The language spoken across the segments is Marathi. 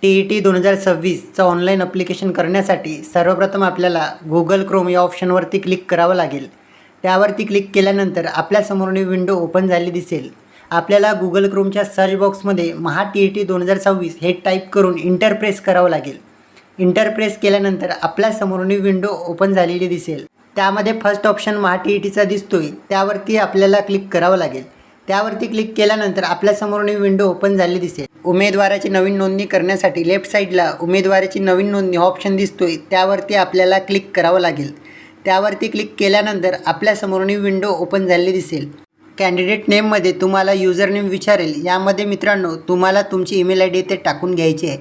TET 2026चं ऑनलाईन ॲप्लिकेशन करण्यासाठी सर्वप्रथम आपल्याला Google Chrome या ऑप्शनवरती क्लिक करावं लागेल. त्यावरती क्लिक केल्यानंतर आपल्यासमोर विंडो ओपन झाली दिसेल. आपल्याला Google Chromeच्या सर्च बॉक्समध्ये TET 2026 हे टाईप करून इंटर प्रेस करावं लागेल. इंटर प्रेस केल्यानंतर आपल्यासमोर विंडो ओपन झालेली दिसेल. त्यामध्ये फर्स्ट ऑप्शन TETचा दिसतोय, त्यावरती आपल्याला क्लिक करावं लागेल. त्यावरती क्लिक केल्यानंतर आपल्यासमोर विंडो ओपन झाली दिसेल. उमेदवाराची नवीन नोंदणी करण्यासाठी लेफ्ट साईडला उमेदवाराची नवीन नोंदणी ऑप्शन दिसतोय, त्यावरती आपल्याला क्लिक करावं लागेल. त्यावरती क्लिक केल्यानंतर आपल्यासमोर विंडो ओपन झालेली दिसेल. कॅन्डिडेट नेममध्ये तुम्हाला युजर नेम विचारेल. यामध्ये मित्रांनो तुम्हाला तुमची ईमेल आय डी इथे टाकून घ्यायची आहे.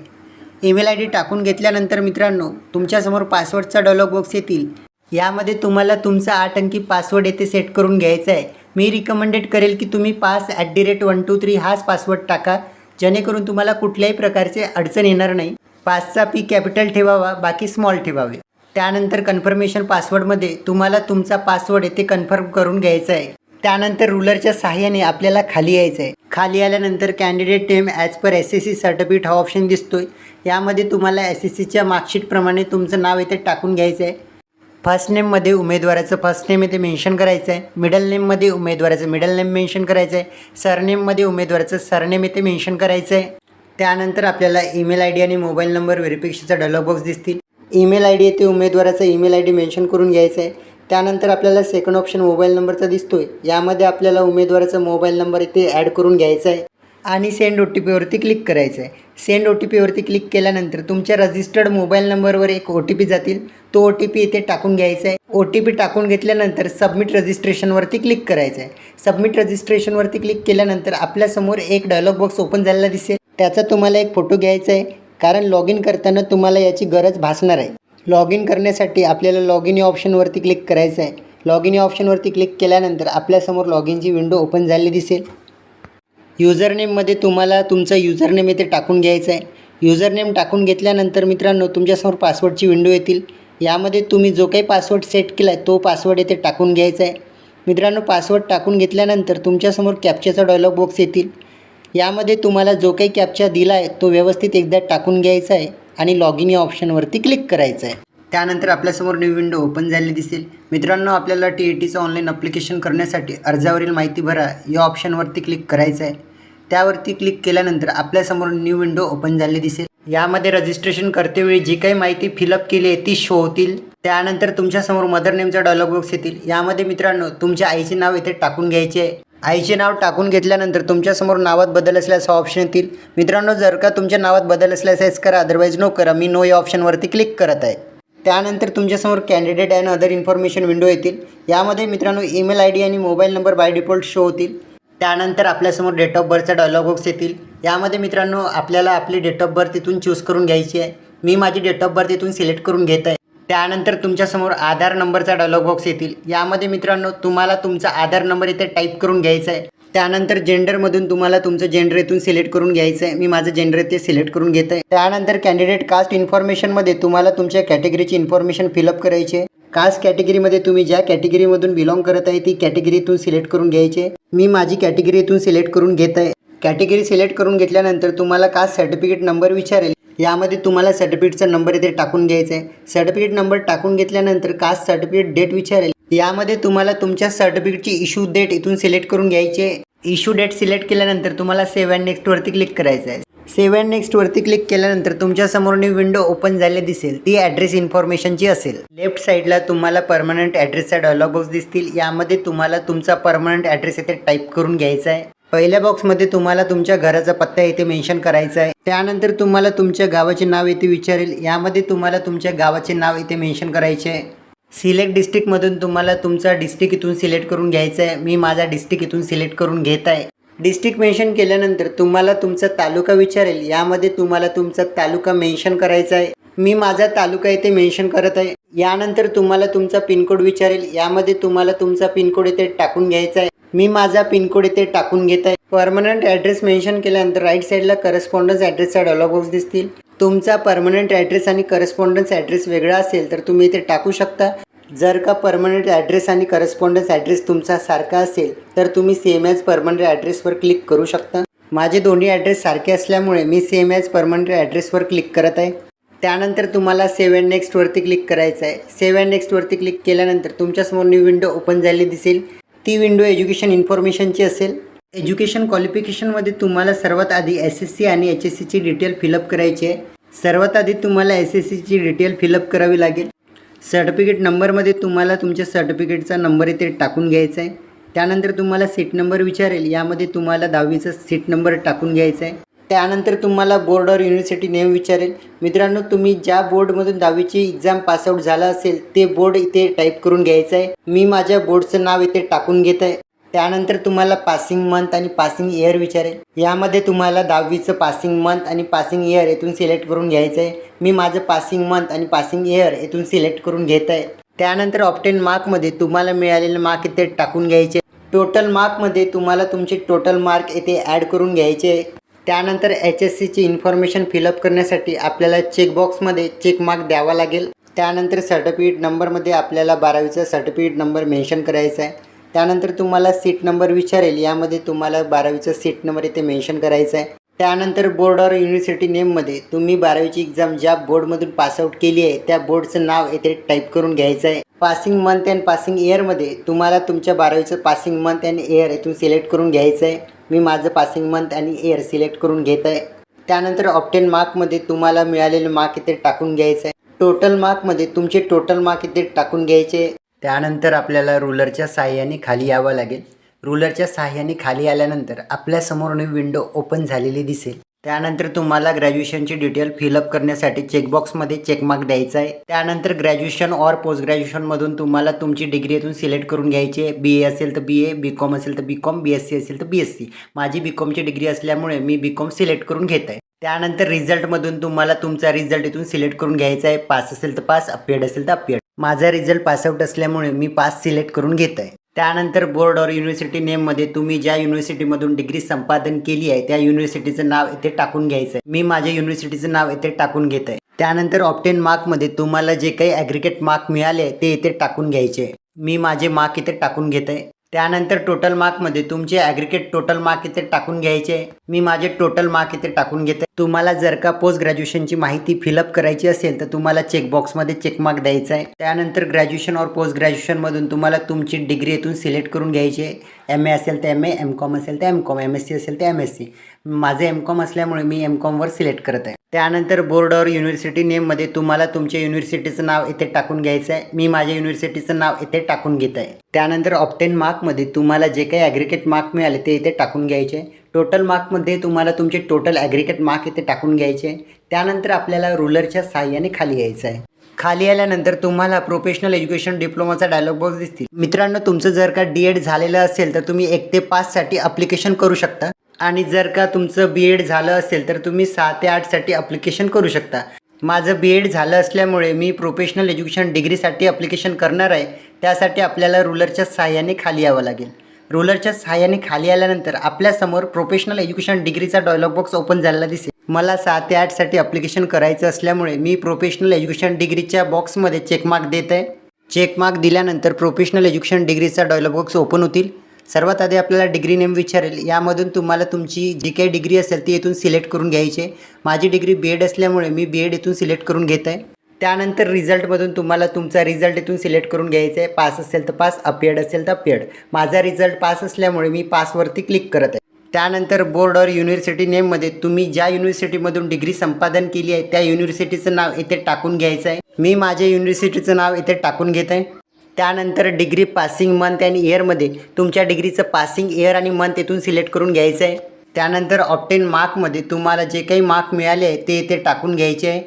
ईमेल आय डी टाकून घेतल्यानंतर मित्रांनो तुमच्यासमोर पासवर्डचा डायलॉग बॉक्स येतील. यामध्ये तुम्हाला तुमचा 8 अंकी पासवर्ड येथे सेट करून घ्यायचा आहे. मी रिकमेंडेड करेल की तुम्ही pass@123 हाच पासवर्ड टाका, जेणेकरून तुम्हाला कुठल्याही प्रकारचे अडचण येणार नाही. 5चा P कॅपिटल ठेवावा, बाकी स्मॉल ठेवावे. त्यानंतर कन्फर्मेशन पासवर्डमध्ये तुम्हाला तुमचा पासवर्ड येथे कन्फर्म करून घ्यायचा आहे. त्यानंतर रुलरच्या सहाय्याने आपल्याला खाली यायचं आहे. खाली आल्यानंतर candidate name as per SSC certificate हा ऑप्शन दिसतोय. यामध्ये तुम्हाला SSCच्या मार्कशीटप्रमाणे तुमचं नाव येथे टाकून घ्यायचं आहे. फर्स्ट नेममध्ये उमेदवाराचं फर्स्ट नेम येथे मेन्शन करायचं आहे. मिडल नेममध्ये उमेदवाराचं मिडल नेम मेन्शन करायचं आहे. सरनेममध्ये उमेदवाराचं सरनेम येथे मेन्शन करायचं आहे. त्यानंतर आपल्याला ईमेल आय डी आणि मोबाईल नंबर व्हेरिफिकेशनचा डायलॉग बॉक्स दिसतील. ईमेल आय डी येथे उमेदवाराचा ईमेल आय डी मेन्शन करून घ्यायचा आहे. त्यानंतर आपल्याला सेकंड ऑप्शन मोबाईल नंबरचा दिसतोय. यामध्ये आपल्याला उमेदवाराचा मोबाईल नंबर इथे ॲड करून घ्यायचा आहे आणि सेंड OTPवरती क्लिक करायचं आहे. सेंड OTPवरती क्लिक केल्यानंतर तुमच्या रजिस्टर्ड मोबाईल नंबरवर एक OTP जातील. तो OTP इथे टाकून घ्यायचा आहे. OTP टाकून घेतल्यानंतर सबमिट रजिस्ट्रेशनवरती क्लिक करायचं आहे. सबमिट रजिस्ट्रेशनवरती क्लिक केल्यानंतर आपल्यासमोर एक डायलॉग बॉक्स ओपन झालेला दिसेल. त्याचा तुम्हाला एक फोटो घ्यायचा आहे, कारण लॉग इन करताना तुम्हाला याची गरज भासणार आहे. लॉग इन करण्यासाठी आपल्याला लॉग इन या ऑप्शनवरती क्लिक करायचं आहे. लॉग इन या ऑप्शनवरती क्लिक केल्यानंतर आपल्यासमोर लॉग इनची विंडो ओपन झालेली दिसेल. युजरनेममध्ये तुम्हाला तुमचा युजरनेम इथे टाकून घ्यायचा आहे. युजरनेम टाकून घेतल्यानंतर मित्रांनो तुमच्यासमोर पासवर्डची विंडो येतील. यामध्ये तुम्ही जो काही पासवर्ड सेट केला आहे तो पासवर्ड इथे टाकून घ्यायचा आहे. मित्रांनो पासवर्ड टाकून घेतल्यानंतर तुमच्यासमोर कॅप्चाचा डायलॉग बॉक्स येतील. यामध्ये तुम्हाला जो काही कॅप्चा दिला आहे तो व्यवस्थित एकदा टाकून घ्यायचा आहे आणि लॉग इन या ऑप्शनवरती क्लिक करायचं आहे. त्यानंतर आपल्यासमोर न्यू विंडो ओपन झालेली दिसेल. मित्रांनो आपल्याला TETचं ऑनलाईन ॲप्लिकेशन करण्यासाठी अर्जावरील माहिती भरा या ऑप्शनवरती क्लिक करायचं आहे. त्यावरती क्लिक केल्यानंतर आपल्यासमोर न्यू विंडो ओपन झालेली दिसेल. यामध्ये रजिस्ट्रेशन करतेवेळी जी काही माहिती फिलअप केली आहे ती शो होतील. त्यानंतर तुमच्यासमोर मदर नेमचा डायलॉग बॉक्स येतील. यामध्ये मित्रांनो तुमच्या आईचे नाव इथे टाकून घ्यायचे आहे. आईचे नाव टाकून घेतल्यानंतर तुमच्यासमोर नावात बदल असल्यास हा ऑप्शन येतील. मित्रांनो जर का तुमच्या नावात बदल असल्यास येस करा, अदरवाईज नो करा. मी नो या ऑप्शनवरती क्लिक करत आहे. त्यानंतर तुमच्यासमोर candidate and other information window येतील. यामध्ये मित्रांनो ईमेल आय डी आणि mobile number by default show होतील. त्यानंतर आपल्यासमोर डेट ऑफ बर्थचा डायलॉग बॉक्स येतील. यामध्ये मित्रांनो आपल्याला आपली डेट ऑफ बर्थ इथून चूज करून घ्यायची आहे. मी माझी डेट ऑफ बर्थ इथून सिलेक्ट करून घेत आहे. त्यानंतर तुमच्यासमोर आधार नंबरचा डायलॉग बॉक्स येतील. यामध्ये मित्रांनो तुम्हाला तुमचा आधार नंबर इथे टाईप करून घ्यायचा आहे. त्यानंतर जेंडरमधून तुम्हाला तुमचं जेंडर इथून सिलेक्ट करून घ्यायचं आहे. मी माझं जेंडर इथे सिलेक्ट करून घेत आहे. त्यानंतर कॅन्डिडेट कास्ट इन्फॉर्मेशनमध्ये तुम्हाला तुमच्या कॅटेगरीची इन्फॉर्मेशन फिलअप करायची आहे. कास्ट कॅटेगरीमध्ये तुम्ही ज्या कॅटेगरीमधून बिलॉंग करत आहे ती कॅटेगरी इथून सिलेक्ट करून घ्यायची आहे. मी माझी कॅटेगरी इथून सिलेक्ट करून घेत आहे. कॅटेगरी सिलेक्ट करून घेतल्यानंतर तुम्हाला कास्ट सर्टिफिकेट नंबर विचारेल. यामध्ये तुम्हाला सर्टिफिकेटचा नंबर इथे टाकून घ्यायचा आहे. सर्टिफिकेट नंबर टाकून घेतल्यानंतर कास्ट सर्टिफिकेट डेट विचारेल. यामध्ये तुम्हाला तुमच्या सर्टिफिकेटची इश्यू डेट इथून सिलेक्ट करून घ्यायची आहे. इश्यू डेट सिलेक्ट केल्यानंतर तुम्हाला सेव्ह अँड नेक्स्टवरती क्लिक करायचं आहे. सेव्ह अँड नेक्स्टवरती क्लिक केल्यानंतर तुमच्यासमोर न्यू विंडो ओपन झाली दिसेल. ती ॲड्रेस इन्फॉर्मेशनची असेल. लेफ्ट साईडला तुम्हाला परमनंट ॲड्रेसचा डायलॉग बॉक्स दिसतील. यामध्ये तुम्हाला तुमचा परमनंट ॲड्रेस इथे टाईप करून घ्यायचा आहे. पहिल्या बॉक्समध्ये तुम्हाला तुमच्या घराचा पत्ता इथे मेन्शन करायचा आहे. त्यानंतर तुम्हाला तुमच्या गावाचे नाव इथे विचारेल. यामध्ये तुम्हाला तुमच्या गावाचे नाव इथे मेन्शन करायचे आहे. सिलेक्ट डिस्ट्रिक्टमधून तुम्हाला तुमचा डिस्ट्रिक्ट इथून सिलेक्ट करून घ्यायचा आहे. मी माझा डिस्ट्रिक्ट इथून सिलेक्ट करून घेत आहे. डिस्ट्रिक्ट मेन्शन केल्यानंतर तुम्हाला तुमचा तालुका विचारेल. यामध्ये तुम्हाला तुमचा तालुका मेन्शन करायचा आहे. मी माझा तालुका इथे मेन्शन करत आहे. यानंतर तुम्हाला तुमचा पिनकोड विचारेल. यामध्ये तुम्हाला तुमचा पिनकोड इथे टाकून घ्यायचा आहे. मी माझा पिनकोड इथे टाकून घेत आहे. परमनंट ॲड्रेस मेन्शन केल्यानंतर राईट साईडला करस्पॉन्डन्स ॲड्रेसचा डायलॉग बॉक्स दिसतील. तुमचा परमनंट ॲड्रेस आणि करस्पॉन्डन्स ॲड्रेस वेगळा असेल तर तुम्ही इथे टाकू शकता. जर का परमनंट ॲड्रेस आणि करस्पॉन्डन्स ॲड्रेस तुमचा सारखा असेल तर तुम्ही सेम ॲज परमनंट ॲड्रेसवर क्लिक करू शकता. माझे दोन्ही ॲड्रेस सारखे असल्यामुळे मी सेम ॲज परमनंट ॲड्रेसवर क्लिक करत आहे. त्यानंतर तुम्हाला सेव्ह अँड नेक्स्टवरती क्लिक करायचं आहे. सेव्ह अँड नेक्स्टवरती क्लिक केल्यानंतर तुमच्यासमोर न्यू विंडो ओपन झाली दिसेल. ती विंडो एज्युकेशन इन्फॉर्मेशनची असेल. एज्युकेशन क्वालिफिकेशनमध्ये तुम्हाला सर्वात आधी SSC आणि HSCची डिटेल फिलअप करायची आहे. सर्वात आधी तुम्हाला SSCची डिटेल फिलअप करावी लागेल. सर्टिफिकेट नंबरमध्ये तुम्हाला तुमच्या सर्टिफिकेटचा नंबर इथे टाकून घ्यायचा आहे. त्यानंतर तुम्हाला सीट नंबर विचारेल, यामध्ये तुम्हाला 10वीचा सीट नंबर टाकून घ्यायचा आहे. त्यानंतर तुम्हाला बोर्ड और युनिव्हर्सिटी नेम विचारेल. मित्रांनो, तुम्ही ज्या बोर्डमधून 10वीची एक्झाम पासआउट झाला असेल ते बोर्ड इथे टाईप करून घ्यायचं आहे. मी माझ्या बोर्डचं नाव इथे टाकून घेत आहे. त्यानंतर तुम्हाला पासिंग मंथ आणि पासिंग इयर विचारेल. यामध्ये तुम्हाला 10वीचं पासिंग मंथ आणि पासिंग इयर येथून सिलेक्ट करून घ्यायचं आहे. मी माझं पासिंग मंथ आणि पासिंग इयर येथून सिलेक्ट करून घेत आहे. त्यानंतर ऑप्टेन मार्कमध्ये तुम्हाला मिळालेले मार्क इथे टाकून घ्यायचे. टोटल मार्कमध्ये तुम्हाला तुमचे टोटल मार्क इथे ॲड करून घ्यायचे. त्यानंतर HSCची इन्फॉर्मेशन फिलअप करण्यासाठी आपल्याला चेकबॉक्समध्ये चेक मार्क द्यावा लागेल. त्यानंतर सर्टिफिकेट नंबरमध्ये आपल्याला 12वीचा सर्टिफिकेट नंबर मेन्शन करायचा आहे. त्यानंतर तुम्हाला सीट नंबर विचारेल, यामध्ये तुम्हाला 12वीचा सीट नंबर इथे मेन्शन करायचा आहे. त्यानंतर बोर्ड और युनिव्हर्सिटी नेममध्ये तुम्ही 12वीची एक्झाम ज्या बोर्डमधून पासआउट केली आहे त्या बोर्डचं नाव इथे टाईप करून घ्यायचं आहे. पासिंग मंथ अँड पासिंग इयरमध्ये तुम्हाला तुमच्या 12वीचं पासिंग मंथ अँड इयर इथून सिलेक्ट करून घ्यायचं आहे. मी माझं पासिंग मंथ आणि इयर सिलेक्ट करून घेत आहे. त्यानंतर ऑप्टेन मार्कमध्ये तुम्हाला मिळालेले मार्क इथे टाकून घ्यायचं आहे. टोटल मार्कमध्ये तुमचे टोटल मार्क इथे टाकून घ्यायचे. त्यानंतर आपल्याला रुलरच्या साहाय्याने खाली यावं लागेल. रुलरच्या साहाय्याने खाली आल्यानंतर आपल्यासमोर विंडो ओपन झालेली दिसेल. त्यानंतर तुम्हाला ग्रॅज्युएशनची डिटेल फिलअप करण्यासाठी चेकबॉक्समध्ये चेकमार्क द्यायचा आहे. त्यानंतर ग्रॅज्युएशन और पोस्ट ग्रॅज्युएशनमधून तुम्हाला तुमची डिग्री येथून सिलेक्ट करून घ्यायची आहे. BA असेल तर BA, BCom असेल तर BCom, BSc असेल तर BSc. माझी BComची डिग्री असल्यामुळे मी BCom सिलेक्ट करून घेत आहे. त्यानंतर रिझल्टमधून तुम्हाला तुमचा रिझल्ट इथून सिलेक्ट करून घ्यायचा आहे. पास असेल तर पास, अपीयर्ड असेल तर अपीयर्ड. माझा रिझल्ट पासआउट असल्यामुळे मी पास सिलेक्ट करून घेत आहे. त्यानंतर बोर्ड और युनिव्हर्सिटी नेममध्ये तुम्ही ज्या युनिव्हर्सिटीमधून डिग्री संपादन केली आहे त्या युनिव्हर्सिटीचं नाव इथे टाकून घ्यायचं आहे. मी माझ्या युनिव्हर्सिटीचं नाव इथे टाकून घेत आहे. त्यानंतर ऑप्टेन मार्कमध्ये तुम्हाला जे काही ॲग्रिगेट मार्क मिळाले ते इथे टाकून घ्यायचे. मी माझे मार्क इथे टाकून घेत आहे. त्यानंतर टोटल मार्कमध्ये तुमचे ॲग्रिगेट टोटल मार्क इथे टाकून घ्यायचे. मी माझे टोटल मार्क इथे टाकून घेते. तुम्हाला जर का पोस्ट ग्रॅज्युएशनची माहिती फिलअप करायची असेल तर तुम्हाला चेकबॉक्समध्ये चेकमार्क द्यायचा आहे. त्यानंतर ग्रॅज्युएशन और पोस्ट ग्रॅज्युएशनमधून तुम्हाला तुमची डिग्री इथून सिलेक्ट करून घ्यायची आहे. MA असेल तर MA, MCom असेल तर MCom, MSc असेल तर MSc. माझं MCom असल्यामुळे मी MComवर सिलेक्ट करत आहे. त्यानंतर बोर्ड और युनिव्हर्सिटी नेममध्ये तुम्हाला तुमच्या युनिव्हर्सिटीचं नाव इथे टाकून घ्यायचं आहे. मी माझ्या युनिव्हर्सिटीचं नाव इथे टाकून घेत आहे. त्यानंतर ऑप्टेन मार्कमध्ये तुम्हाला जे काही ॲग्रिगेट मार्क मिळाले ते इथे टाकून घ्यायचे. टोटल मार्कमध्ये तुम्हाला तुमचे टोटल ॲग्रिगेट मार्क इथे टाकून घ्यायचे. त्यानंतर आपल्याला रुलरच्या साहाय्याने खाली यायचं आहे. खाली आल्यानंतर तुम्हाला प्रोफेशनल एज्युकेशन डिप्लोमाचा डायलॉग बॉक्स दिसतील. मित्रांनो, तुमचं जर का D.Ed झालेलं असेल तर तुम्ही 1 ते 5साठी अप्लिकेशन करू शकता आणि जर का तुमचं B.Ed झालं असेल तर तुम्ही 6 ते 8साठी अप्लिकेशन करू शकता. माझं B.Ed झालं असल्यामुळे मी प्रोफेशनल एज्युकेशन डिग्रीसाठी अप्लिकेशन करणार आहे. त्यासाठी आपल्याला रुलरच्या साहाय्याने खाली यावं लागेल. रुलरच्या साहाय्याने खाली आल्यानंतर आपल्यासमोर प्रोफेशनल एज्युकेशन डिग्रीचा डायलॉग बॉक्स ओपन झालेला दिसेल. मला 6 ते 8साठी अप्लिकेशन करायचं असल्यामुळे मी प्रोफेशनल एज्युकेशन डिग्रीच्या बॉक्समध्ये चेकमार्क देत आहे. चेकमार्क दिल्यानंतर प्रोफेशनल एज्युकेशन डिग्रीचा डायलॉग बॉक्स ओपन होतील. सर्वात आधी आपल्याला डिग्री नेम विचारेल. यामधून तुम्हाला तुमची जी काही डिग्री असेल ती इथून सिलेक्ट करून घ्यायची. माझी डिग्री B.Ed असल्यामुळे मी B.Ed इथून सिलेक्ट करून घेत आहे. त्यानंतर रिझल्टमधून तुम्हाला तुमचा रिझल्ट इथून सिलेक्ट करून घ्यायचा आहे. पास असेल तर पास, अपीयर्ड असेल तर अपीयर्ड. माझा रिझल्ट पास असल्यामुळे मी पासवरती क्लिक करत आहे. त्यानंतर बोर्ड और युनिव्हर्सिटी नेममध्ये तुम्ही ज्या युनिव्हर्सिटीमधून डिग्री संपादन केली आहे त्या युनिव्हर्सिटीचं नाव इथे टाकून घ्यायचं आहे. मी माझ्या युनिव्हर्सिटीचं नाव इथे टाकून घेत आहे. त्यानंतर डिग्री पासिंग मंथ आणि इयरमध्ये तुमच्या डिग्रीचं पासिंग इयर आणि मंथ इथून सिलेक्ट करून घ्यायचं आहे. त्यानंतर ऑप्टेन मार्कमध्ये तुम्हाला जे काही मार्क मिळाले आहे ते इथे टाकून घ्यायचे आहे.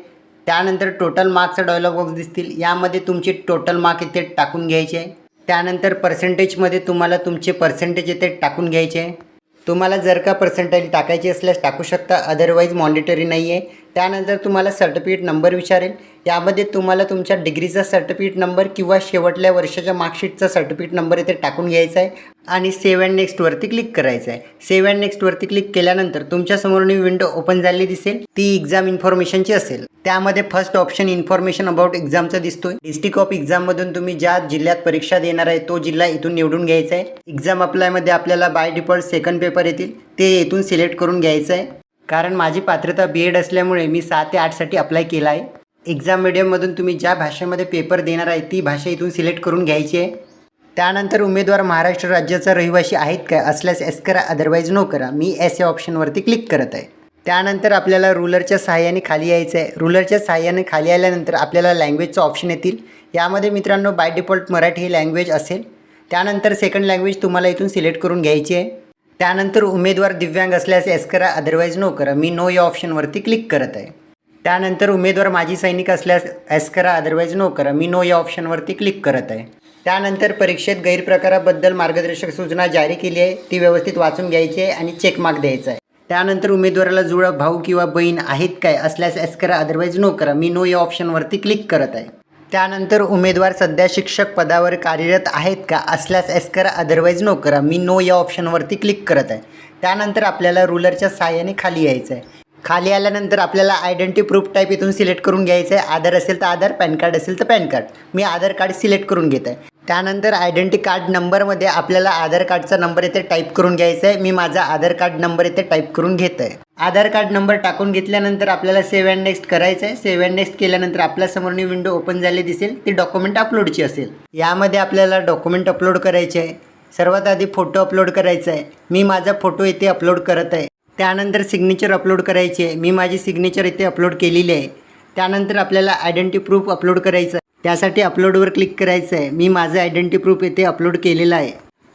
त्यानंतर टोटल मार्क्सचा डायलॉग बॉक्स दिसतील. यामध्ये तुमचे टोटल मार्क इथे टाकून घ्यायचे आहे. त्यानंतर पर्सेंटेजमध्ये तुम्हाला तुमचे पर्सेंटेज इथे टाकून घ्यायचे आहे. तुम्हाला जर का पर्सेंटेज टाकायची असल्यास टाकू शकता, अदरवाईज मॉनिटरी नाही आहे. त्यानंतर तुम्हाला सर्टिफिकेट नंबर विचारेल। यामध्ये तुम्हाला तुमच्या डिग्रीचा सर्टिफिकेट नंबर किंवा शेवटल्या वर्षाच्या मार्कशीटचा सर्टिफिकेट नंबर इथे टाकून घ्यायचा आहे आणि सेव्ह अँड नेक्स्टवरती क्लिक करायचं आहे। सेव्ह अँड नेक्स्टवरती क्लिक केल्यानंतर तुमच्यासमोर विंडो ओपन झाली दिसेल। ती एक्झाम इन्फॉर्मेशनची असेल। त्यामध्ये फर्स्ट ऑप्शन इन्फॉर्मेशन अबाउट एक्झामचा दिसतोय। डिस्ट्रिक्ट ऑफ एक्झाममधून तुम्ही ज्या जिल्ह्यात परीक्षा देणार आहे तो जिल्हा इथून निवडून घ्यायचा आहे। एक्झाम अप्लायमध्ये आपल्याला बाय डिफॉल्ट सेकंड पेपर येतील, ते इथून सिलेक्ट करून घ्यायचं आहे। कारण माझी पात्रता BEd असल्यामुळे मी 6 ते 8 साठी अप्लाय केला आहे। एक्झाम मीडियममधून तुम्ही ज्या भाषेमध्ये पेपर देणार आहे ती भाषा इथून सिलेक्ट करून घ्यायची आहे। त्यानंतर उमेदवार महाराष्ट्र राज्याचा रहिवासी आहेत का असल्यास एस करा, अदरवाईज नो करा। मी एस या ऑप्शनवरती क्लिक करत आहे। त्यानंतर आपल्याला रुलरच्या सहाय्याने खाली यायचं आहे। रुलरच्या सहाय्याने खाली आल्यानंतर आपल्याला लँग्वेजचं ऑप्शन येतील। यामध्ये मित्रांनो by default Marathi he language असेल। त्यानंतर सेकंड लँग्वेज तुम्हाला इथून सिलेक्ट करून घ्यायची आहे। त्यानंतर उमेदवार दिव्यांग असल्यास एस करा, अदरवाईज नो करा। मी नो या ऑप्शनवरती क्लिक करत आहे। त्यानंतर उमेदवार माजी सैनिक असल्यास एस करा, अदरवाईज नो करा। मी नो या ऑप्शनवरती क्लिक करत आहे। त्यानंतर परीक्षेत गैरप्रकाराबद्दल मार्गदर्शक सूचना जारी केली आहे, ती व्यवस्थित वाचून घ्यायची आहे आणि चेक मार्क द्यायचा आहे। त्यानंतर उमेदवाराला जुळा भाऊ किंवा बहीण आहेत काय असल्यास एस करा, अदरवाईज नो करा। मी नो या ऑप्शनवरती क्लिक करत आहे। त्यानंतर उमेदवार सध्या शिक्षक पदावर कार्यरत आहेत का असल्यास एस करा, अदरवाईज नो करा। मी नो या ऑप्शनवरती क्लिक करत आहे। त्यानंतर आपल्याला रुलरच्या सहाय्याने खाली यायचं आहे। खाली आल्यानंतर आपल्याला आयडेंटिटी प्रूफ टाईप इथून सिलेक्ट करून घ्यायचं आहे। आधार असेल तर आधार, पॅन कार्ड असेल तर पॅन कार्ड। मी आधार कार्ड सिलेक्ट करून घेत आहे। त्यानंतर आयडेंटिटी कार्ड नंबरमध्ये आपल्याला आधार कार्डचा नंबर इथे टाईप करून घ्यायचा आहे। मी माझा आधार कार्ड नंबर इथे टाईप करून घेत आहे। आधार कार्ड नंबर टाकून घेतल्यानंतर आपल्याला सेव्ह अँड नेक्स्ट करायचं आहे। सेव्ह अँड नेक्स्ट केल्यानंतर आपल्यासमोर विंडो ओपन झाली दिसेल, ती डॉक्युमेंट अपलोडची असेल। यामध्ये आपल्याला डॉक्युमेंट अपलोड करायचे आहे। सर्वात आधी फोटो अपलोड करायचा आहे। मी माझा फोटो इथे अपलोड करत आहे। त्यानंतर सिग्नेचर अपलोड करायची आहे। मी माझी सिग्नेचर इथे अपलोड केलेली आहे। त्यानंतर आपल्याला आयडेंटिटी प्रूफ अपलोड करायचं आहे। त्यासाठी अपलोडवर क्लिक करायचं आहे। मी माझं आयडेंटिटी प्रूफ इथे अपलोड केलेलं आहे।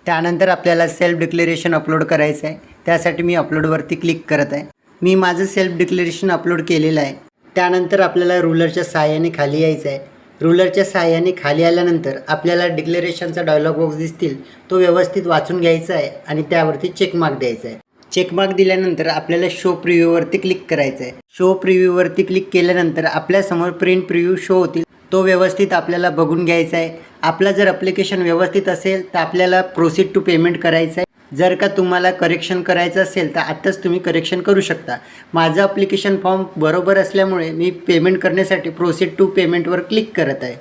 त्यानंतर आपल्याला सेल्फ डिक्लेरेशन अपलोड करायचं आहे। त्यासाठी मी अपलोडवरती क्लिक करत आहे। मी माझं सेल्फ डिक्लेरेशन अपलोड केलेलं आहे। त्यानंतर आपल्याला रुलरच्या सहाय्याने खाली यायचं आहे। रुलरच्या सहाय्याने खाली आल्यानंतर आपल्याला डिक्लेरेशनचा डायलॉग बॉक्स दिसतील, तो व्यवस्थित वाचून घ्यायचा आहे आणि त्यावरती चेक मार्क द्यायचा आहे। चेक मार्क दिल्यानंतर आपल्याला शो प्रिव्ह्यूवरती क्लिक करायचं आहे। शो प्रिव्ह्यूवरती क्लिक केल्यानंतर आपल्यासमोर प्रिंट प्रिव्ह्यू शो होतील, तो व्यवस्थित आपल्याला बघून घ्यायचा आहे। आपला जर ॲप्लिकेशन व्यवस्थित असेल तर आपल्याला प्रोसीड टू पेमेंट करायचं आहे। जर का तुम्हाला करेक्शन करायचं असेल तर आत्ताच तुम्ही करेक्शन करू शकता। माझं ॲप्लिकेशन फॉर्म बरोबर असल्यामुळे मी पेमेंट करण्यासाठी प्रोसीड टू पेमेंटवर क्लिक करत आहे।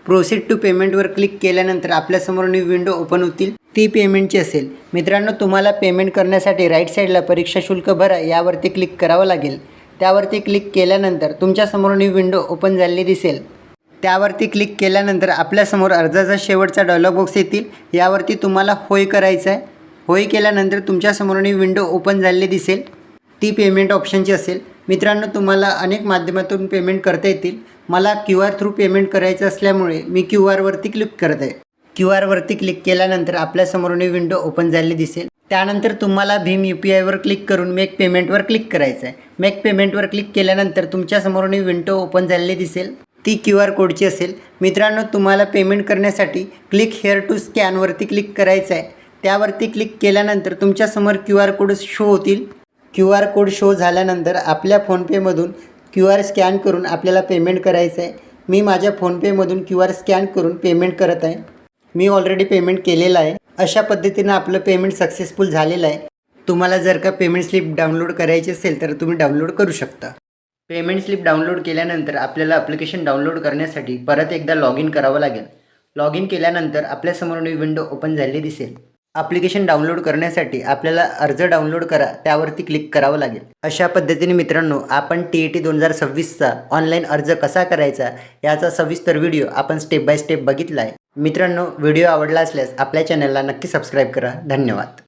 प्रोसीड टू पेमेंटवर क्लिक केल्यानंतर आपल्यासमोर विंडो ओपन होतील, ती पेमेंटची असेल। मित्रांनो, तुम्हाला पेमेंट करण्यासाठी राईट साईडला परीक्षा शुल्क भरा यावरती क्लिक करावं लागेल। त्यावरती क्लिक केल्यानंतर तुमच्यासमोर विंडो ओपन झालेली दिसेल। त्यावरती क्लिक केल्यानंतर आपल्यासमोर अर्जाचा शेवटचा डायलॉग बॉक्स येतील, यावरती तुम्हाला होय करायचं आहे। होय केल्यानंतर तुमच्यासमोर विंडो ओपन झालेली दिसेल, ती पेमेंट ऑप्शनची असेल। मित्रांनो, तुम्हाला अनेक माध्यमातून पेमेंट करता येतील। मला QR थ्रू पेमेंट करायचं असल्यामुळे मी QR वरती क्लिक करत आहे। QR वरती क्लिक केल्यानंतर आपल्यासमोर विंडो ओपन झालेली दिसेल। त्यानंतर तुम्हाला भीम UPI वर क्लिक करून मेक पेमेंटवर क्लिक करायचं आहे। मेक पेमेंटवर क्लिक केल्यानंतर तुमच्यासमोर विंडो ओपन झालेली दिसेल, ती QR कोडची असेल। मित्रांनो, तुम्हाला पेमेंट करण्यासाठी क्लिक हेअर टू स्कॅनवरती क्लिक करायचं आहे। त्यावरती क्लिक केल्यानंतर तुमच्यासमोर QR कोड शो होतील। QR कोड शो झाल्यानंतर आपल्या फोनपेमधून QR स्कॅन करून आपल्याला पेमेंट करायचं आहे। मी माझ्या फोनपेमधून QR स्कॅन करून पेमेंट करत आहे। मी ऑलरेडी पेमेंट केलेलं आहे। अशा पद्धतीनं आपलं पेमेंट सक्सेसफुल झालेलं आहे। तुम्हाला जर का पेमेंट स्लिप डाउनलोड करायची असेल तर तुम्ही डाउनलोड करू शकता। पेमेंट स्लिप डाउनलोड केल्यानंतर आपल्याला ॲप्लिकेशन डाउनलोड करण्यासाठी परत एकदा लॉग इन करावं लागेल। लॉग इन केल्यानंतर आपल्यासमोर विंडो ओपन झालेली दिसेल। ॲप्लिकेशन डाउनलोड करण्यासाठी आपल्याला अर्ज डाउनलोड करा त्यावरती क्लिक करावं लागेल। अशा पद्धतीने मित्रांनो, आपण TET 2026चा ऑनलाईन अर्ज कसा करायचा याचा सविस्तर व्हिडिओ आपण स्टेप बाय स्टेप बघितला आहे। मित्रांनो, व्हिडिओ आवडला असल्यास आपल्या चॅनलला नक्की सबस्क्राईब करा। धन्यवाद।